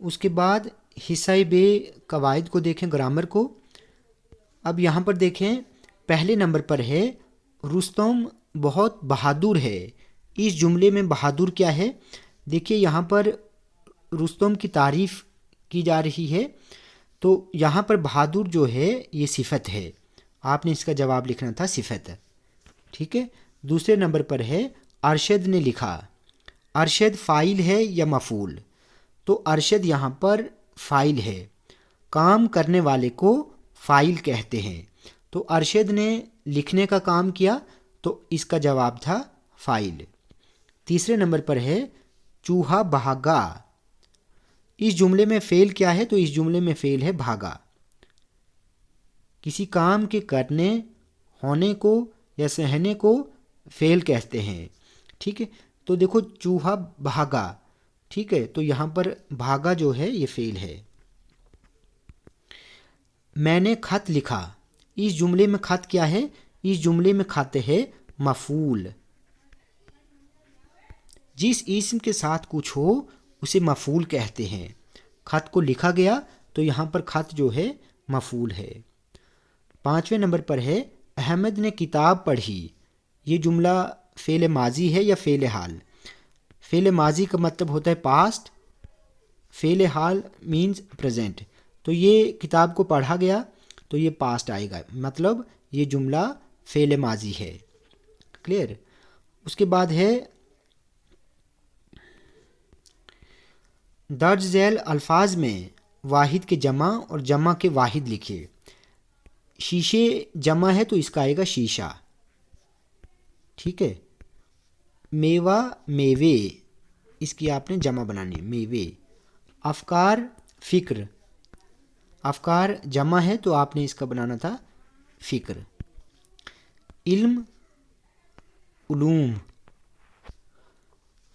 اس کے بعد حصہ بے قواعد کو دیکھیں، گرامر کو۔ اب یہاں پر دیکھیں پہلے نمبر پر ہے رستم بہت بہادر ہے۔ اس جملے میں بہادر کیا ہے؟ دیکھیے یہاں پر رستم کی تعریف کی جا رہی ہے، تو یہاں پر بہادر جو ہے یہ صفت ہے، آپ نے اس کا جواب لکھنا تھا صفت، ٹھیک ہے۔ دوسرے نمبر پر ہے ارشد نے لکھا۔ ارشد فاعل ہے یا مفعول؟ تو ارشد یہاں پر فاعل ہے، کام کرنے والے کو فاعل کہتے ہیں، تو ارشد نے لکھنے کا کام کیا تو اس کا جواب تھا فاعل۔ تیسرے نمبر پر ہے چوہا بھاگا۔ اس جملے میں فعل کیا ہے؟ تو اس جملے میں فعل ہے بھاگا۔ کسی کام کے کرنے، ہونے کو یا سہنے کو فعل کہتے ہیں، ٹھیک ہے۔ تو دیکھو چوہا بھاگا، ٹھیک ہے، تو یہاں پر بھاگا جو ہے یہ فعل ہے۔ میں نے خط لکھا۔ اس جملے میں خط کیا ہے؟ اس جملے میں خط ہے مفعول۔ جس اسم کے ساتھ کچھ ہو اسے مفعول کہتے ہیں۔ خط کو لکھا گیا تو یہاں پر خط جو ہے مفعول ہے۔ پانچویں نمبر پر ہے احمد نے کتاب پڑھی۔ یہ جملہ فعل ماضی ہے یا فعل حال؟ فعل ماضی کا مطلب ہوتا ہے پاسٹ، فعل حال مینز پریزنٹ، تو یہ کتاب کو پڑھا گیا تو یہ پاسٹ آئے گا، مطلب یہ جملہ فعل ماضی ہے، کلیئر۔ اس کے بعد ہے درج ذیل الفاظ میں واحد کے جمع اور جمع کے واحد لکھے۔ شیشے جمع ہے تو اس کا آئے گا شیشہ، ٹھیک ہے۔ میوہ میوے، اس کی آپ نے جمع بنانی میوے۔ افکار فکر، افکار جمع ہے تو آپ نے اس کا بنانا تھا فکر۔ علم علوم،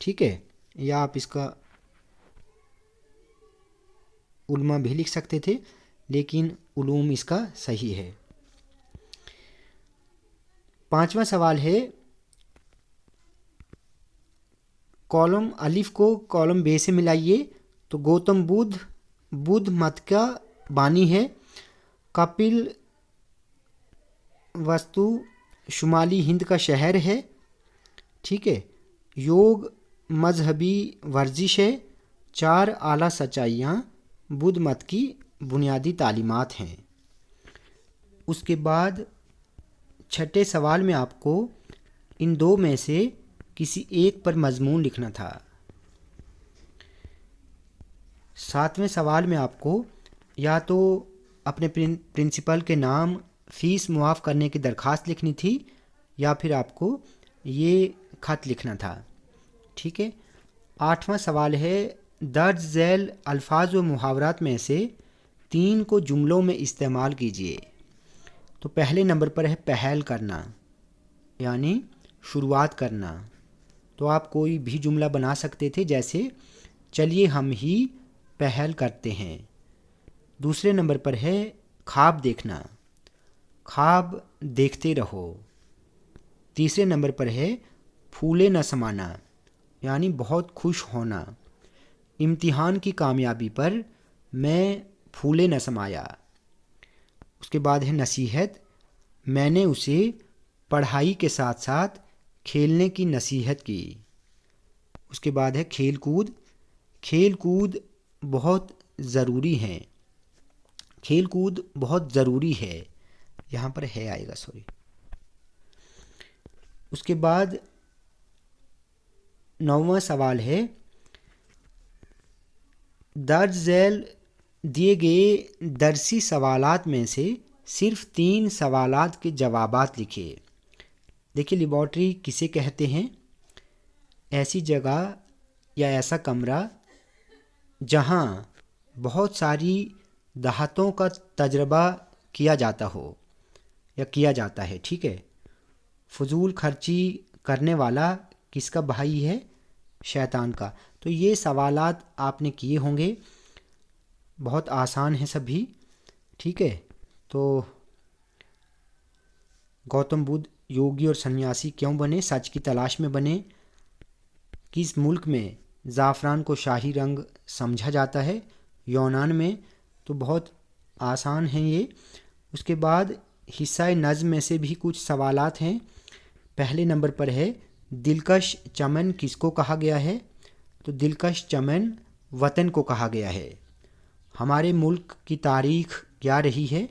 ٹھیک ہے، یا آپ اس کا علماء بھی لکھ سکتے تھے لیکن علوم اس کا صحیح ہے۔ پانچواں سوال ہے کالم الف کو کالم بے سے ملائیے۔ تو گوتم بدھ بدھ مت کا بانی ہے۔ کپل وستو شمالی ہند کا شہر ہے، ٹھیک ہے۔ یوگ مذہبی ورزش ہے۔ چار اعلیٰ سچائیاں بدھ مت کی بنیادی تعلیمات ہیں۔ اس کے بعد چھٹے سوال میں آپ کو ان دو میں سے کسی ایک پر مضمون لکھنا تھا۔ ساتویں سوال میں آپ کو یا تو اپنے پرنسپل کے نام، فیس معاف کرنے کی درخواست لکھنی تھی یا پھر آپ کو یہ خط لکھنا تھا، ٹھیک ہے۔ آٹھواں سوال ہے درج ذیل الفاظ و محاورات میں سے 3 کو جملوں میں استعمال کیجیے۔ تو پہلے نمبر پر ہے پہل کرنا، یعنی شروعات کرنا، تو آپ کوئی بھی جملہ بنا سکتے تھے جیسے چلیے ہم ہی پہل کرتے ہیں۔ دوسرے نمبر پر ہے خواب دیکھنا، خواب دیکھتے رہو۔ تیسرے نمبر پر ہے پھولے نہ سمانا، یعنی بہت خوش ہونا۔ امتحان کی کامیابی پر میں پھولے نہ سمایا۔ اس کے بعد ہے نصیحت، میں نے اسے پڑھائی کے ساتھ ساتھ کھیلنے کی نصیحت کی۔ اس کے بعد ہے کھیل کود، کھیل کود بہت ضروری ہے، کھیل کود بہت ضروری ہے، یہاں پر ہے آئے گا سوری۔ اس کے بعد 9واں سوال ہے درج ذیل دیے گئے درسی سوالات میں سے صرف 3 سوالات کے جوابات لکھے۔ دیکھیے لیبارٹری کسے کہتے ہیں؟ ایسی جگہ یا ایسا کمرہ جہاں بہت ساری دھاتوں کا تجربہ کیا جاتا ہو یا کیا جاتا ہے، ٹھیک ہے۔ فضول خرچی کرنے والا کس کا بھائی ہے؟ شیطان کا۔ تو یہ سوالات آپ نے کیے ہوں گے، بہت آسان ہیں سبھی، ٹھیک ہے۔ تو گوتم بدھ یوگی اور سنیاسی کیوں بنے؟ سچ کی تلاش میں بنے۔ کس ملک میں زعفران کو شاہی رنگ سمجھا جاتا ہے یونان میں، تو بہت آسان ہیں یہ۔ اس کے بعد حصہ نظم میں سے بھی کچھ سوالات ہیں۔ پہلے نمبر پر ہے دلکش چمن کس کو کہا گیا ہے؟ تو دلکش چمن وطن کو کہا گیا ہے۔ ہمارے ملک کی تاریخ کیا رہی ہے؟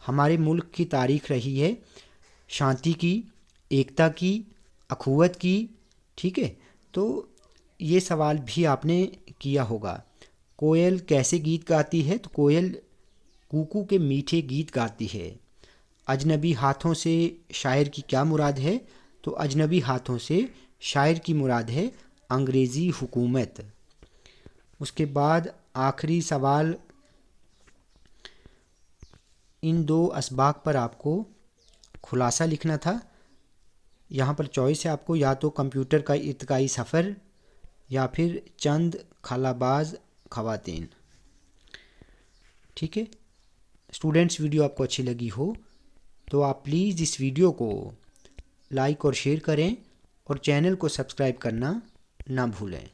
ہمارے ملک کی تاریخ رہی ہے شانتی کی، ایکتا کی، اخوت کی، ٹھیک ہے۔ تو یہ سوال بھی آپ نے کیا ہوگا۔ کوئل کیسے گیت گاتی ہے؟ تو کوئل کوکو کے میٹھے گیت گاتی ہے۔ اجنبی ہاتھوں سے شاعر کی کیا مراد ہے؟ تو اجنبی ہاتھوں سے شاعر کی مراد ہے انگریزی حکومت۔ اس کے بعد آخری سوال، ان دو اسباق پر آپ کو خلاصہ لکھنا تھا۔ یہاں پر چوائس ہے آپ کو، یا تو کمپیوٹر کا ارتقائی سفر یا پھر چند خلاباز خواتین، ٹھیک ہے۔ اسٹوڈنٹس ویڈیو آپ کو اچھی لگی ہو تو آپ پلیز اس ویڈیو کو لائک اور شیئر کریں اور چینل کو سبسکرائب کرنا نہ بھولیں۔